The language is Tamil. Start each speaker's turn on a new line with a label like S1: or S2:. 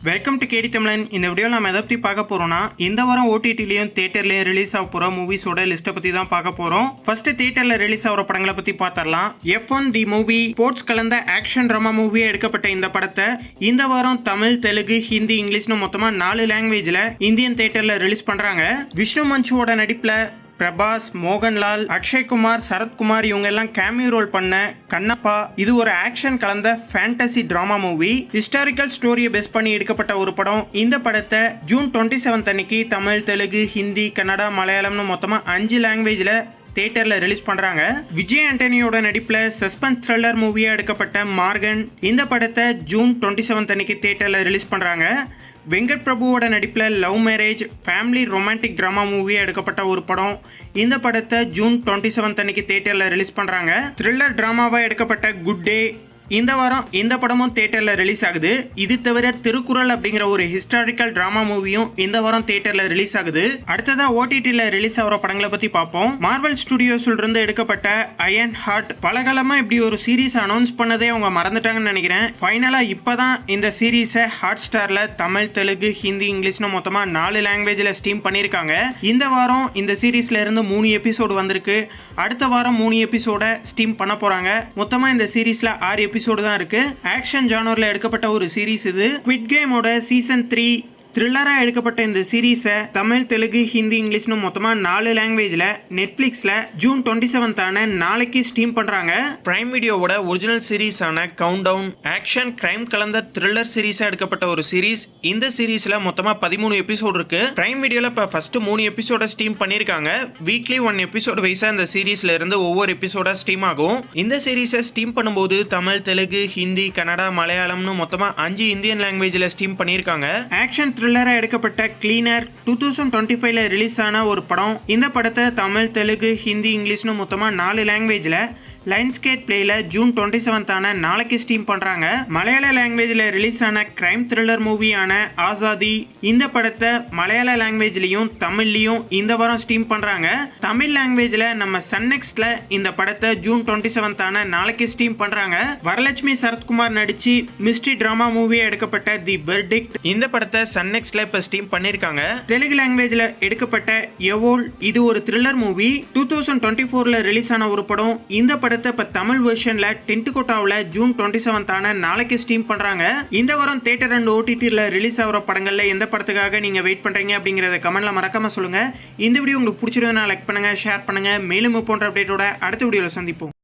S1: வெல்கம் டு கேடி தமிழன். இந்த வீடியோ நம்ம எதை பற்றி பார்க்க போறோம்னா, இந்த வாரம் ஓடிடிலையும் தியேட்டர்லையும் ரிலீஸ் ஆக போகிற மூவிஸோட லிஸ்ட்டை பற்றி தான் பார்க்க போகிறோம். ஃபர்ஸ்ட் தியேட்டரில் ரிலீஸ் ஆகிற படங்களை பற்றி பார்த்தரலாம். F1 தி மூவி ஸ்போர்ட்ஸ் கலந்த ஆக்ஷன் ட்ராமா மூவியாக எடுக்கப்பட்ட இந்த படத்தை இந்த வாரம் தமிழ், தெலுங்கு, ஹிந்தி, இங்கிலீஷ்னு மொத்தமாக 4 லாங்குவேஜில் இந்தியன் தியேட்டரில் ரிலீஸ் பண்ணுறாங்க. விஷ்ணு மஞ்சுவோட நடிப்பில் பிரபாஸ், மோகன்லால், அக்ஷய்குமார், சரத்குமார் இவங்க எல்லாம் கேமியோ ரோல் பண்ண கண்ணப்பா இது ஒரு ஆக்ஷன் கலந்த ஃபேண்டசி டிராமா மூவி. ஹிஸ்டாரிக்கல் ஸ்டோரியை பேஸ் பண்ணி எடுக்கப்பட்ட ஒரு படம். இந்த படத்தை ஜூன் 27 அன்னைக்கு தமிழ், தெலுங்கு, ஹிந்தி, கன்னடா, மலையாளம்னு மொத்தமா 5 லாங்குவேஜ்ல தியேட்டர்ல ரிலீஸ் பண்றாங்க. விஜய் ஆண்டனியோட நடிப்புல சஸ்பென்ஸ் த்ரில்லர் மூவியா எடுக்கப்பட்ட மார்கன் இந்த படத்தை ஜூன் 27 அன்னைக்கு தியேட்டர்ல ரிலீஸ் பண்றாங்க. வெங்கட் பிரபுவோட நடிப்பில் love marriage family romantic drama மூவியாக எடுக்கப்பட்ட ஒரு படம். இந்த படத்தை ஜூன் 27 அன்னைக்கு தியேட்டரில் ரிலீஸ் பண்ணுறாங்க. த்ரில்லர் ட்ராமாவாக எடுக்கப்பட்ட குட் டே இந்த வாரம் இந்த படமும் தியேட்டரில் ரிலீஸ் ஆகுது. இது தவிர திருக்குறள் அப்படிங்கிற ஒரு ஹிஸ்டாரிக்கல் ட்ராமா மூவியும் இந்த வாரம் தியேட்டரில் ரிலீஸ் ஆகுது. அடுத்ததா ஓடிடியில் ரிலீஸ் ஆகிற படங்களை பற்றி பார்ப்போம். மார்வல் ஸ்டுடியோஸ்ல இருந்து எடுக்கப்பட்ட அயன் ஹார்ட் பலகாலமாக இப்படி ஒரு சீரீஸ் அனௌன்ஸ் பண்ணதே அவங்க மறந்துட்டாங்கன்னு நினைக்கிறேன். ஃபைனலாக இப்போ தான் இந்த சீரீஸை ஹாட் ஸ்டாரில் தமிழ், தெலுங்கு, ஹிந்தி, இங்கிலீஷ்னு மொத்தமாக 4 லாங்குவேஜில் ஸ்ட்ரீம் பண்ணியிருக்காங்க. இந்த வாரம் இந்த சீரீஸ்ல இருந்து 3 எபிசோடு வந்திருக்கு. அடுத்த வாரம் 3 எபிசோட ஸ்ட்ரீம் பண்ண போகிறாங்க. மொத்தமாக இந்த சீரீஸில் 6 எபிசோடு தான் இருக்கு. ஆக்ஷன் ஜானர்ல எடுக்கப்பட்ட ஒரு சீரீஸ் இது. ஸ்குவிட் கேமோட சீசன் 3 த்ரில்லராக எடுக்கப்பட்ட இந்த சீரீஸை தமிழ், தெலுங்கு, ஹிந்தி, இங்கிலீஷ்னு மொத்தமாக 4 லாங்குவேஜில் நெட்ஃப்ளிக்ஸில் ஜூன் 27 நாளைக்கு ஸ்ட்ரீம் பண்ணுறாங்க. பிரைம் வீடியோவோட ஒரிஜினல் சீரீஸான கவுண்ட் டவுன் ஆக்ஷன் கிரைம் கலந்த த்ரில்லர் சீரீஸாக எடுக்கப்பட்ட ஒரு சீரீஸ். இந்த சீரீஸில் மொத்தமாக 13 எபிசோடு இருக்கு. பிரைம் வீடியோவில் இப்போ ஃபர்ஸ்ட் 3 எபிசோட ஸ்ட்ரீம் பண்ணியிருக்காங்க. வீக்லி 1 எபிசோடு வைஸாக இந்த சீரீஸ்ல இருந்து ஒவ்வொரு எபிசோட ஸ்ட்ரீம் ஆகும். இந்த சீரீஸை ஸ்ட்ரீம் பண்ணும்போது தமிழ், தெலுங்கு, ஹிந்தி, கன்னடா, மலையாளம்னு மொத்தமாக 5 இந்தியன் லாங்குவேஜில் ஸ்ட்ரீம் பண்ணியிருக்காங்க. ஆக்ஷன் த்ரில்லராக எடுக்கப்பட்ட கிளீனர் 2025ல ரிலீஸ் ஆன ஒரு படம். இந்த படத்தை தமிழ், தெலுங்கு, ஹிந்தி, இங்கிலீஷ்னு மொத்தமாக 4 லாங்குவேஜில் லைன்ஸ்கேட் பிளேல ஜூன் 27 நாளைக்கு ஸ்ட்ரீம் பண்றாங்க. மலையாள லாங்குவேஜில் ரிலீஸ் ஆன கிரைம் த்ரில்லர் மூவியான ஆசாதி இந்த படத்தை மலையாள லாங்குவேஜ்லயும் தமிழ்லயும் இந்த வாரம் ஸ்ட்ரீம் பண்றாங்க. தமிழ் லாங்குவேஜ்ல நம்ம சன்னெக்ஸ்ட்ல இந்த படத்தை ஜூன் 27 நாளைக்கு ஸ்ட்ரீம் பண்றாங்க. வரலட்சுமி சரத்குமார் நடிச்சு மிஸ்ட்ரி டிராமா மூவியா எடுக்கப்பட்ட தி வெர்டிக்ட் இந்த படத்தை சன்னெக்ஸ்ட்ல இப்ப ஸ்ட்ரீம் பண்ணிருக்காங்க. தெலுங்கு லாங்குவேஜ்ல எடுக்கப்பட்ட எவோல் இது ஒரு த்ரில்லர் மூவி. 2024ல ரிலீஸ் ஆன ஒரு படம். இந்த படம் இப்ப தமிழ் வெர்ஷன்ல டென்ட்கோட்டாவில் ஜூன் 27 நாளைக்கு ஸ்ட்ரீம் பண்றாங்க. இந்த வாரம் தியேட்டர் அண்ட் ஓடிடில ரிலீஸ் ஆகிற படங்கள்ல எந்த படத்துக்காக நீங்க வெயிட் பண்றீங்க அப்படிங்கறத கமெண்ட்ல மறக்காம சொல்லுங்க. இந்த வீடியோ உங்களுக்கு பிடிச்சிருந்தா லைக் பண்ணுங்க, ஷேர் பண்ணுங்க. மேலும் போன்ற அப்டேட்டோட அடுத்த வீடியோல சந்திப்போம்.